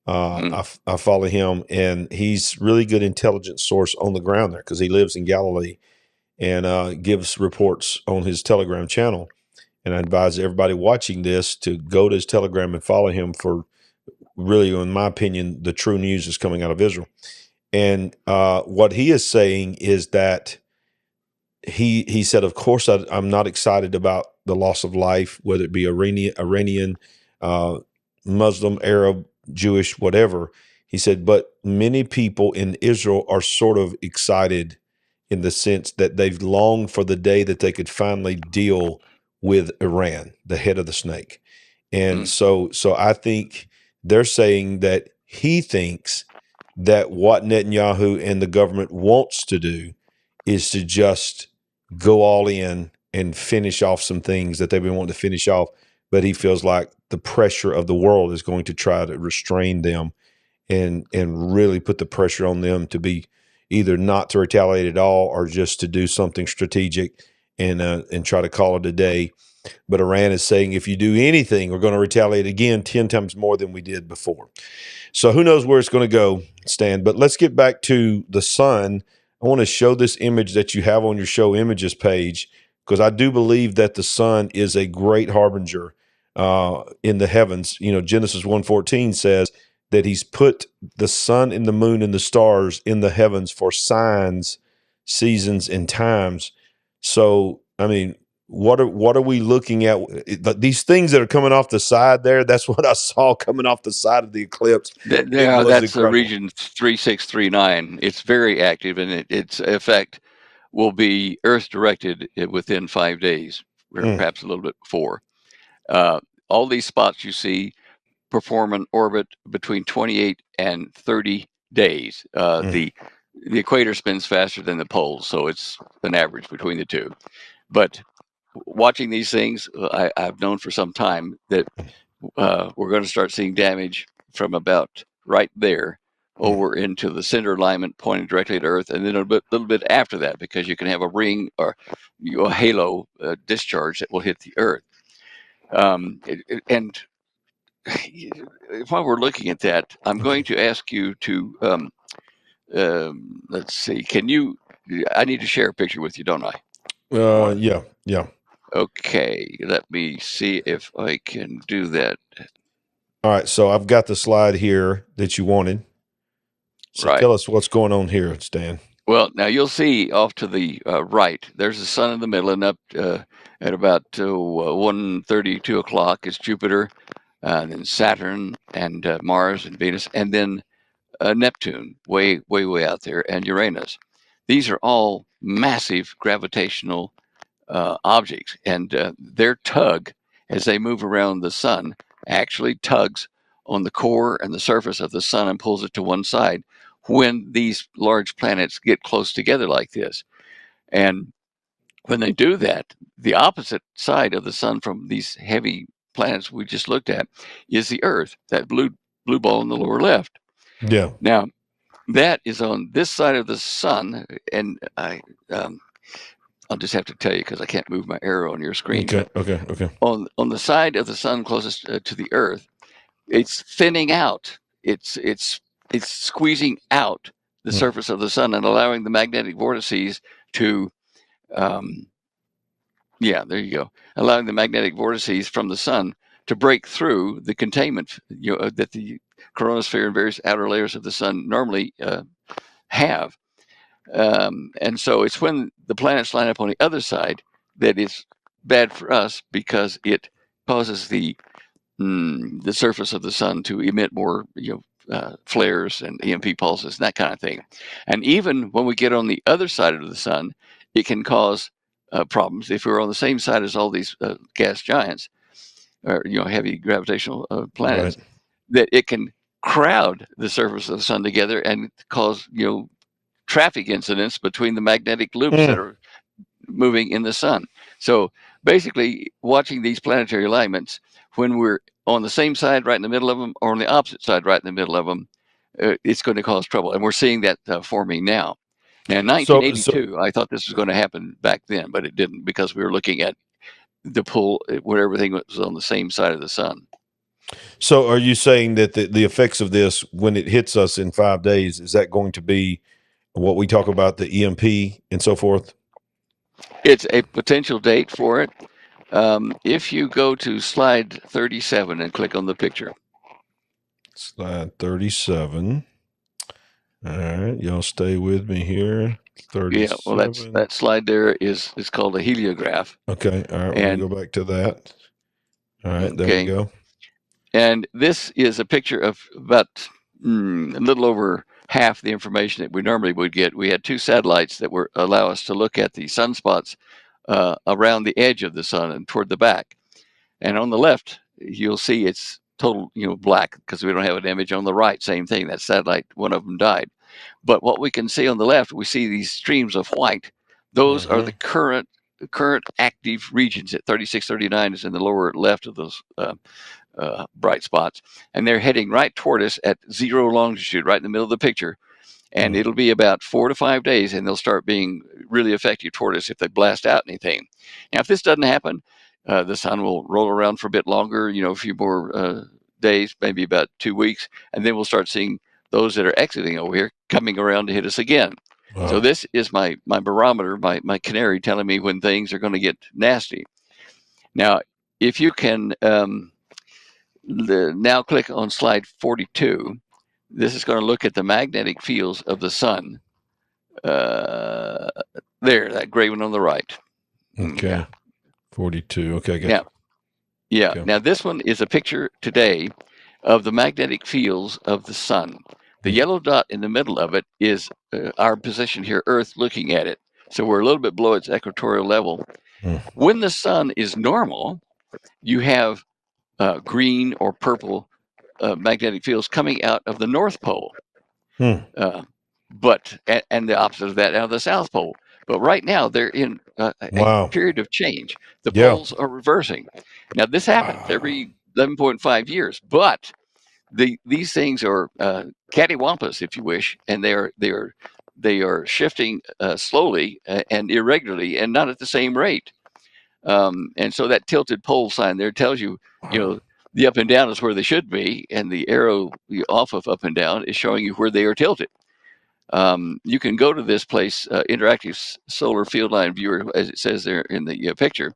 I follow him, and he's really good intelligence source on the ground there because he lives in Galilee, and gives reports on his Telegram channel. And I advise everybody watching this to go to his Telegram and follow him for really, in my opinion, the true news is coming out of Israel. And what he is saying is that he said, of course, I'm not excited about the loss of life, whether it be Iranian, Muslim, Arab, Jewish, whatever. He said, but many people in Israel are sort of excited in the sense that they've longed for the day that they could finally deal with Iran, the head of the snake. And so I think they're saying that he thinks that what Netanyahu and the government wants to do is to just go all in and finish off some things that they've been wanting to finish off. But he feels like the pressure of the world is going to try to restrain them and really put the pressure on them to be either not to retaliate at all or just to do something strategic and try to call it a day. But Iran is saying, if you do anything, we're going to retaliate again 10 times more than we did before. So who knows where it's going to go, Stan. But let's get back to the sun. I want to show this image that you have on your show images page, because I do believe that the sun is a great harbinger in the heavens. Genesis 1:14 says that he's put the sun and the moon and the stars in the heavens for signs, seasons, and times. So, I mean, what are we looking at? These things that are coming off the side there, that's what I saw coming off the side of the eclipse. That's region 3639. It's very active, and its effect will be Earth directed within 5 days, or perhaps a little bit before. All these spots you see perform an orbit between 28 and 30 days. The equator spins faster than the poles, so it's an average between the two. But watching these things, I've known for some time that we're going to start seeing damage from about right there over into the center alignment pointing directly at Earth, and then a little bit after that, because you can have a ring or a halo discharge that will hit the Earth. And while we're looking at that, I'm going to ask you to, let's see, I need to share a picture with you, don't I? Yeah. Okay, let me see if I can do that. All right, so I've got the slide here that you wanted. So right. Tell us what's going on here, Stan. Well, now you'll see off to the right, there's the sun in the middle, and up at about 1:30, 2 o'clock is Jupiter, then Saturn and Mars and Venus, and then Neptune, way out there, and Uranus. These are all massive gravitational objects, and their tug as they move around the sun actually tugs on the core and the surface of the sun and pulls it to one side when these large planets get close together like this. And when they do that, the opposite side of the sun from these heavy planets we just looked at is the Earth, that blue ball in the lower left. Yeah. Now, that is on this side of the sun, and I'll just have to tell you because I can't move my arrow on your screen. Okay. On the side of the sun closest to the Earth, it's thinning out. It's squeezing out the surface of the sun and allowing the magnetic vortices to, there you go, allowing the magnetic vortices from the sun to break through the containment that the chromosphere and various outer layers of the sun normally have. And so it's when the planets line up on the other side that it's bad for us, because it causes the surface of the sun to emit more flares and EMP pulses and that kind of thing. And even when we get on the other side of the sun, it can cause problems. If we're on the same side as all these gas giants, or heavy gravitational Right. planets, that it can crowd the surface of the sun together and cause traffic incidents between the magnetic loops that Mm. are moving in the sun. So basically, watching these planetary alignments, when we're on the same side right in the middle of them, or on the opposite side right in the middle of them, it's going to cause trouble, and we're seeing that forming now. Now, in So 1982, I thought this was going to happen back then, but it didn't, because we were looking at the pull where everything was on the same side of the sun. so are you saying that the effects of this when it hits us in 5 days, is that going to be what we talk about, the EMP and so forth? It's a potential date for it. If you go to slide 37 and click on the picture. Slide 37. All right, y'all stay with me here. Yeah, well, 37. that slide there is called a heliograph. Okay, all right, we're going And to go back to that. All right, there we okay, go. and this is a picture of about a little over half the information that we normally would get. We had two satellites that were allow us to look at the sunspots around the edge of the sun and toward the back. And on the left, you'll see it's total, black, because we don't have an image. On the right, same thing. That satellite, one of them died. But what we can see on the left, we see these streams of white. Those are Mm-hmm. the current active regions. At 3639 is in the lower left of those bright spots, and they're heading right toward us at zero longitude, right in the middle of the picture. And Mm. it'll be about 4 to 5 days, and they'll start being really effective toward us if they blast out anything. Now, if this doesn't happen, the sun will roll around for a bit longer, a few more days, maybe about 2 weeks, and then we'll start seeing those that are exiting over here coming around to hit us again. So Wow. this is my barometer, my canary, telling me when things are going to get nasty. Now, if you can now click on slide 42, this is going to look at the magnetic fields of the sun. Uh, there, that gray one on the right. Yeah. Okay. 42. Okay, I got Now, you. yeah. Okay. Now, this one is a picture today of the magnetic fields of the sun. The Mm. yellow dot in the middle of it is our position here, Earth, looking at it. So we're a little bit below its equatorial level. Mm. When the sun is normal, you have green or purple magnetic fields coming out of the North Pole. Mm. Uh, and the opposite of that out of the South Pole. But right now they're in a Wow. period of change. The Yeah. poles are reversing. Now this happens Wow. every 11.5 years, but these things are cattywampus, if you wish, and they are shifting slowly and irregularly, and not at the same rate. And so that tilted pole sign there tells you, the up and down is where they should be, and the arrow off of up and down is showing you where they are tilted. You can go to this place, Interactive Solar Field Line Viewer, as it says there in the picture,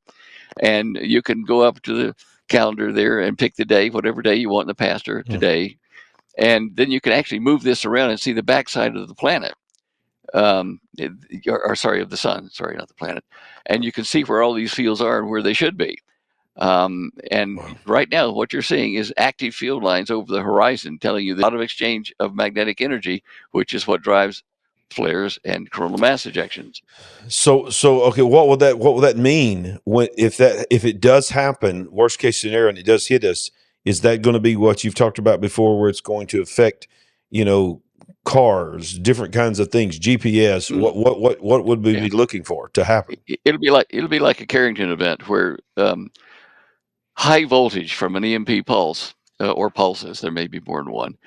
and you can go up to the calendar there and pick the day, whatever day you want in the past or Mm. today, and then you can actually move this around and see the backside of the planet. Or sorry, of the sun. Sorry, not the planet. And you can see where all these fields are and where they should be. And Wow. right now, what you're seeing is active field lines over the horizon, telling you the out of exchange of magnetic energy, which is what drives flares and coronal mass ejections. So okay, what will that mean when if it does happen, worst case scenario, and it does hit us, is that going to be what you've talked about before, where it's going to affect, you know, cars, different kinds of things, GPS? Mm, What would we yeah, be looking for to happen? it'll be like a Carrington event where high voltage from an EMP pulse or pulses, there may be more than one,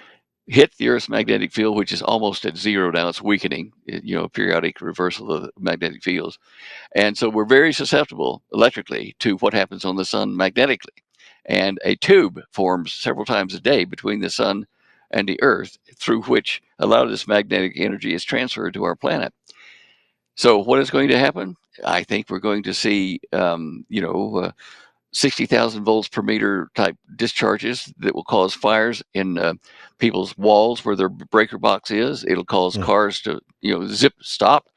hit the Earth's magnetic field, which is almost at zero now. It's weakening, periodic reversal of the magnetic fields. And so we're very susceptible electrically to what happens on the sun magnetically. And a tube forms several times a day between the sun and the Earth, through which a lot of this magnetic energy is transferred to our planet. So, what is going to happen? I think we're going to see, 60,000 volts per meter type discharges that will cause fires in people's walls where their breaker box is. It'll cause Mm. cars to, zip stop.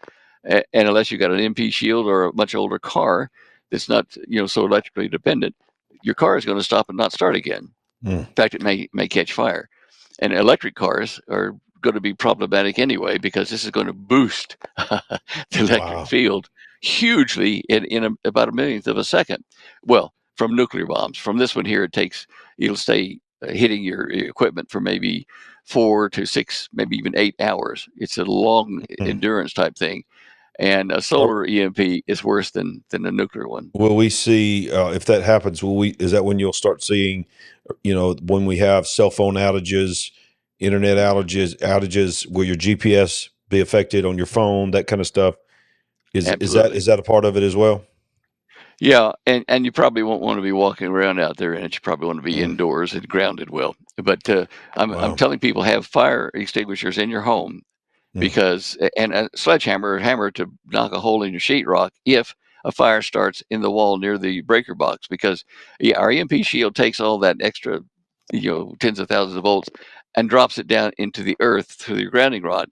And unless you got an EMP Shield or a much older car that's not, so electrically dependent, your car is going to stop and not start again. Mm. In fact, it may catch fire. And electric cars are going to be problematic anyway, because this is going to boost the electric Wow. field hugely in about a millionth of a second. Well, from nuclear bombs. From this one here, it'll stay hitting your equipment for maybe 4 to 6, maybe even 8 hours. It's a long endurance type thing. And a solar EMP is worse than a nuclear one. Will we see if that happens? Is that when you'll start seeing, when we have cell phone outages, internet outages, will your GPS be affected on your phone, that kind of stuff? Is that a part of it as well? Yeah, and you probably won't want to be walking around out there in it. You probably want to be indoors and grounded well. But I'm telling people, have fire extinguishers in your home, because and a sledgehammer or hammer to knock a hole in your sheetrock if a fire starts in the wall near the breaker box, because our EMP shield takes all that extra, tens of thousands of volts and drops it down into the earth through the grounding rod.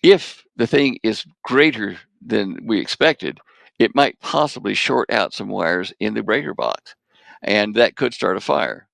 If the thing is greater than we expected, it might possibly short out some wires in the breaker box, and that could start a fire.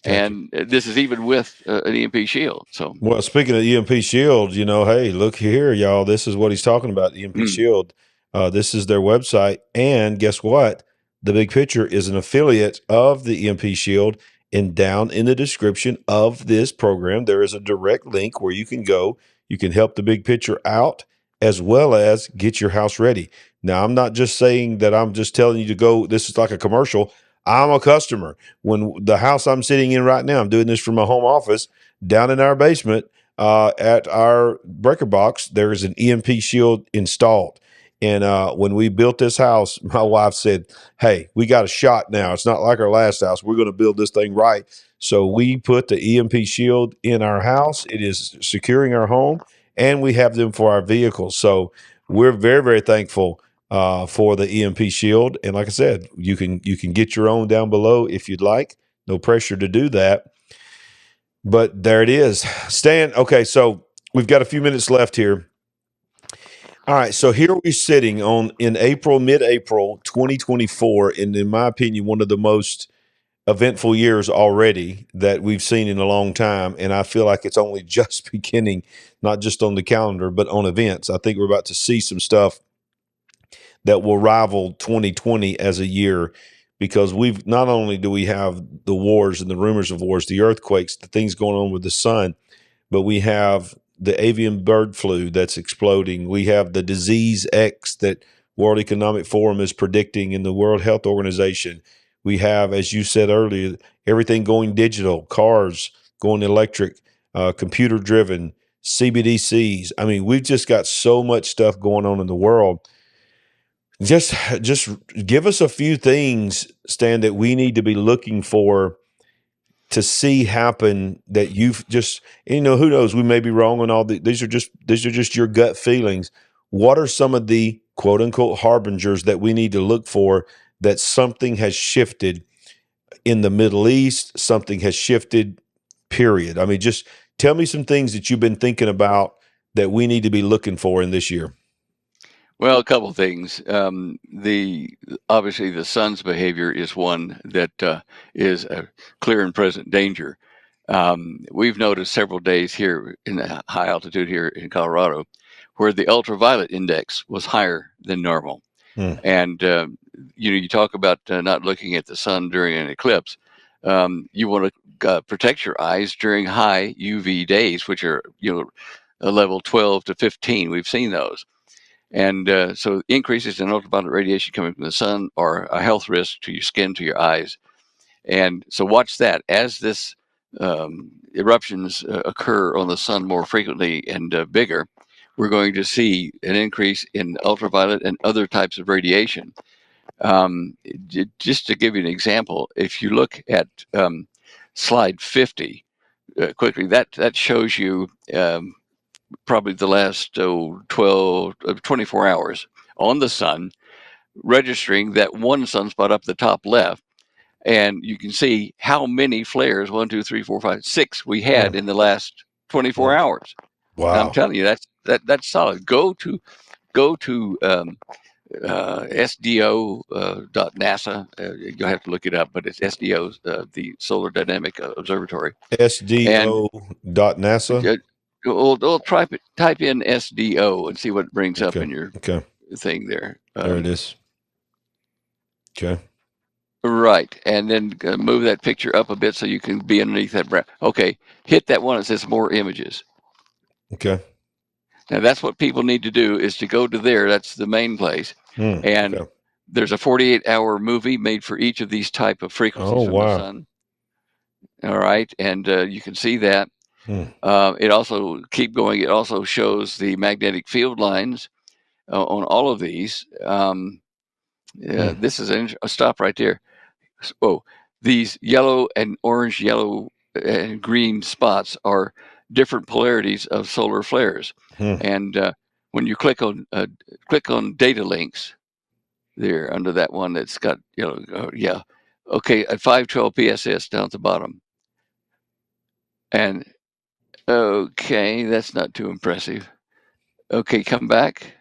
Gotcha. And this is even with an EMP shield. So, well, speaking of EMP Shield, hey, look here, y'all. This is what he's talking about. EMP Shield. This is their website, and guess what? The Big Picture is an affiliate of the EMP Shield. And down in the description of this program, there is a direct link where you can go. You can help the Big Picture out as well as get your house ready. Now, I'm not just saying that I'm just telling you to go. This is like a commercial. I'm a customer. When the house I'm sitting in right now, I'm doing this from my home office down in our basement at our breaker box, there is an EMP shield installed. And when we built this house, my wife said, hey, we got a shot now. It's not like our last house. We're going to build this thing right. So we put the EMP shield in our house. It is securing our home, and we have them for our vehicles. So we're very, very thankful for the EMP shield. And like I said, you can get your own down below if you'd like. No pressure to do that. But there it is. Stan, okay, so we've got a few minutes left here. All right, so here we're sitting in April, mid-April 2024, and in my opinion, one of the most eventful years already that we've seen in a long time. And I feel like it's only just beginning, not just on the calendar, but on events. I think we're about to see some stuff that will rival 2020 as a year, because not only do we have the wars and the rumors of wars, the earthquakes, the things going on with the sun, but we have the avian bird flu that's exploding. We have the disease X that World Economic Forum is predicting in the World Health Organization. We have, as you said earlier, everything going digital, cars going electric, computer driven, CBDCs. I mean, we've just got so much stuff going on in the world. Just give us a few things, Stan, that we need to be looking for to see happen, that you've just, who knows, we may be wrong on all these are just your gut feelings. What are some of the quote unquote harbingers that we need to look for, that something has shifted in the Middle East, something has shifted, period? I mean, just tell me some things that you've been thinking about that we need to be looking for in this year. Well, a couple of things. Obviously the sun's behavior is one that is a clear and present danger. We've noticed several days here in the high altitude here in Colorado where the ultraviolet index was higher than normal. And you talk about not looking at the sun during an eclipse. You want to protect your eyes during high UV days, which are a level 12 to 15. We've seen those. And so increases in ultraviolet radiation coming from the sun are a health risk to your skin, to your eyes. And so watch that. As this eruptions occur on the sun more frequently and bigger, we're going to see an increase in ultraviolet and other types of radiation. Just to give you an example, if you look at slide 50 quickly, that shows you probably the last 24 hours on the sun, registering that one sunspot up the top left. And you can see how many flares, 1, 2, 3, 4, 5, 6 we had in the last 24 hours. Wow. And I'm telling you, that's solid. Go to SDO.NASA. You'll have to look it up, but it's SDO, the Solar Dynamic Observatory. SDO.NASA? We'll type in SDO and see what it brings up in your thing there. There it is. Okay. Right, and then move that picture up a bit so you can be underneath that brown. Okay, hit that one that says more images. Okay. Now that's what people need to do, is to go to there. That's the main place, and Okay. there's a 48-hour movie made for each of these type of frequencies Oh, from the wow. sun. All right, and you can see that. Hmm. It also, keep going. It also shows the magnetic field lines on all of these. This is a stop right there. Oh, these yellow and orange, yellow and green spots are different polarities of solar flares. Hmm. And when you click on data links there under that one that's got yeah, okay, at 512 PSS down at the bottom. And okay, that's not too impressive. Okay, come back,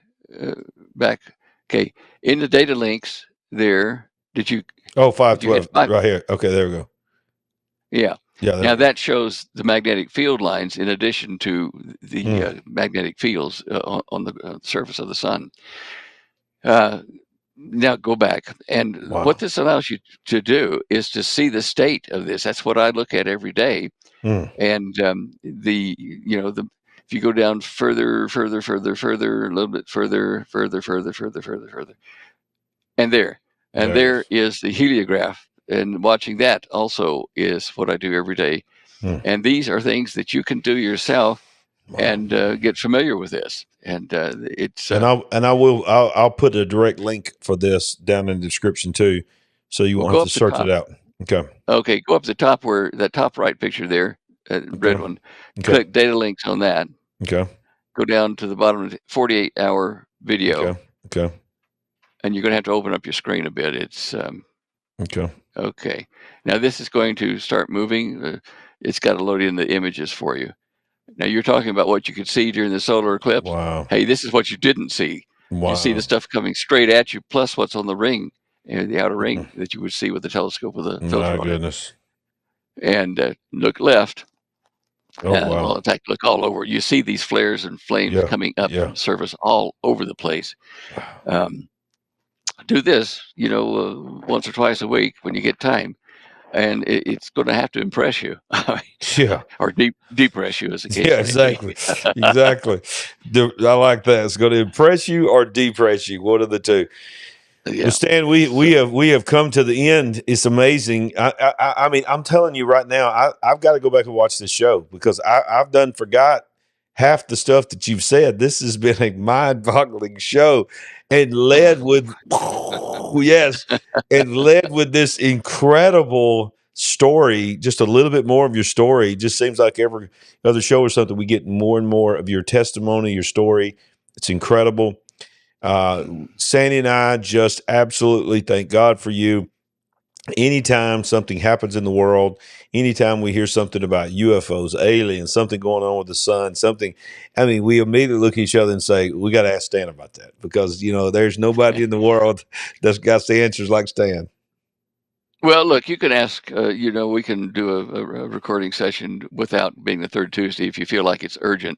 back. Okay, in the data links there. Oh, Did you hit 512 five? right here. Okay, there we go. Yeah. Yeah, there Now we go. that shows the magnetic field lines in addition to the Hmm. magnetic fields on the surface of the sun. Now go back, and what Wow. this allows you to do is to see the state of this. That's what I look at every day. Hmm. And if you go down further, a little bit further, and There it there is. is the heliograph. And watching that also is what I do every day. Hmm. And these are things that you can do yourself Wow. and get familiar with this. And it's And I'll put a direct link for this down in the description too, so you we'll won't have go to up the search it top. out. Okay. Okay, go up the top where that top right picture there, red Okay. one. Okay. Click data links on that. Okay. Go down to the bottom of the 48-hour Okay. video, Okay. and you're going to have to open up your screen a bit. It's Okay. okay. Now this is going to start moving. It's got to load in the images for you. Now you're talking about what you could see during the solar eclipse. Wow. Hey, this is what you didn't see. You see the Wow. stuff coming straight at you, plus what's on the ring, the outer Hmm. ring that you would see with the telescope with a My filter on it. goodness. And look left. Oh, Well, wow. in fact, look all over. You see these flares and flames Yeah. coming up from Yeah. the surface all over the place. Wow. Do this, once or twice a week when you get time, and it's going to have to impress you, Yeah. or depress you, as the Yeah, case may be. exactly. Exactly. I like that. It's going to impress you or depress you. One of the two. Well, Yeah. Stan, we have come to the end. It's amazing. I mean, I'm telling you right now, I've got to go back and watch this show because I've done forgot half the stuff that you've said. This has been a mind-boggling show, and led with yes, and led with this incredible story. Just a little bit more of your story. It just seems like every other show or something, we get more and more of your testimony, your story. It's incredible. Sandy and I just absolutely thank God for you. Anytime something happens in the world, anytime we hear something about UFOs, aliens, something going on with the sun, something, I mean, we immediately look at each other and say, we got to ask Stan about that because, there's nobody in the world that's got the answers like Stan. Well, look, you can ask. We can do a recording session without being the third Tuesday if you feel like it's urgent,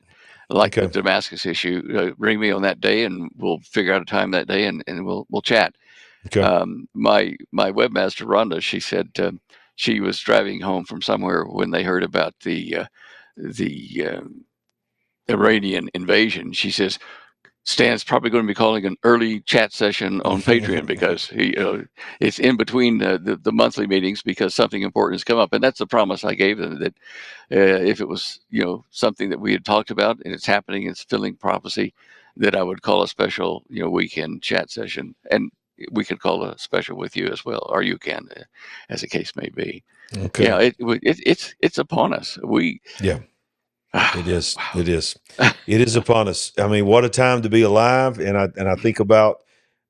like the Okay. Damascus issue. Ring me on that day, and we'll figure out a time that day, and we'll chat. Okay. My webmaster Rhonda, she said she was driving home from somewhere when they heard about the Iranian invasion. She says, Stan's probably going to be calling an early chat session on Patreon because it's in between the monthly meetings because something important has come up, and that's the promise I gave them that if it was something that we had talked about and it's happening, it's filling prophecy, that I would call a special weekend chat session, and we could call a special with you as well, or you can, as the case may be. Okay. It's upon us. We Yeah. It is. wow. It is. It is upon us. I mean, what a time to be alive. And I think about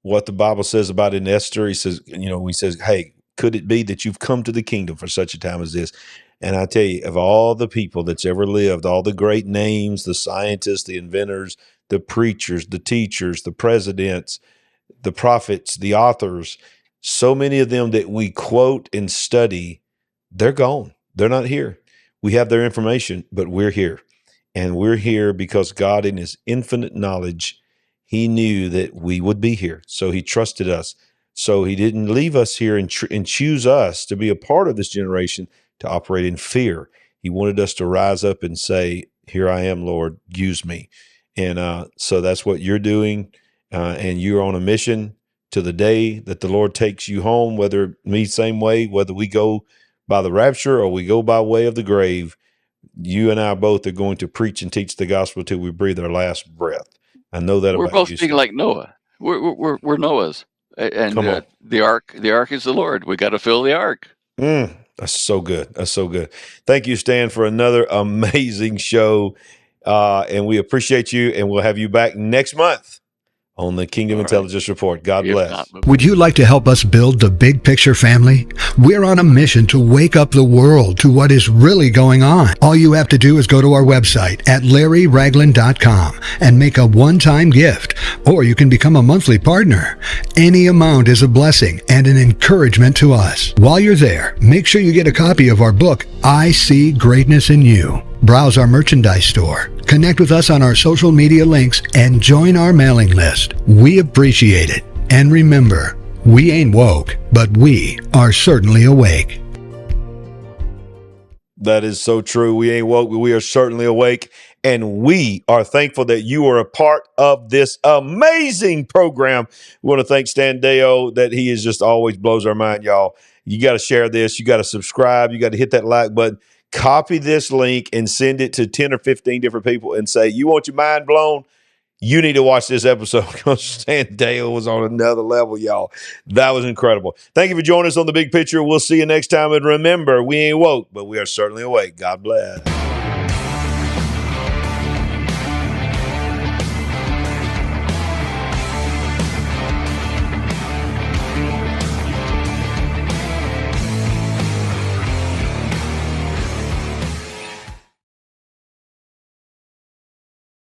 what the Bible says about in Esther. He says, he says, hey, could it be that you've come to the kingdom for such a time as this? And I tell you, of all the people that's ever lived, all the great names, the scientists, the inventors, the preachers, the teachers, the presidents, the prophets, the authors, so many of them that we quote and study, they're gone. They're not here. We have their information, but we're here. And we're here because God, in his infinite knowledge, he knew that we would be here. So he trusted us So he didn't leave us here and choose us to be a part of this generation to operate in fear. He wanted us to rise up and say, here I am, Lord, use me. And so that's what you're doing. And you're on a mission to the day that the Lord takes you home, whether me, same way, whether we go by the rapture or we go by way of the grave. You and I both are going to preach and teach the gospel till we breathe our last breath. I know that We're about both you, speaking Stan. like Noah. We're Noah's, and Come on. the ark is the Lord. We got to fill the ark. That's so good. That's so good. Thank you, Stan, for another amazing show. And we appreciate you, and we'll have you back next month on the Kingdom All right. Intelligence Report. God If bless. not, Would you like to help us build the big picture family? We're on a mission to wake up the world to what is really going on. All you have to do is go to our website at LarryRagland.com and make a one-time gift, or you can become a monthly partner. Any amount is a blessing and an encouragement to us. While you're there, make sure you get a copy of our book, I See Greatness in You. Browse our merchandise store, connect with us on our social media links, and join our mailing list. We appreciate it. And remember, we ain't woke, but we are certainly awake. That is so true. We ain't woke, but we are certainly awake. And we are thankful that you are a part of this amazing program. We want to thank Stan Deyo that he is just always blows our mind, y'all. You got to share this. You got to subscribe. You got to hit that like button. Copy this link and send it to 10 or 15 different people and say, you want your mind blown? You need to watch this episode because Stan Deyo was on another level, y'all. That was incredible. Thank you for joining us on The Big Picture. We'll see you next time. And remember, we ain't woke, but we are certainly awake. God bless.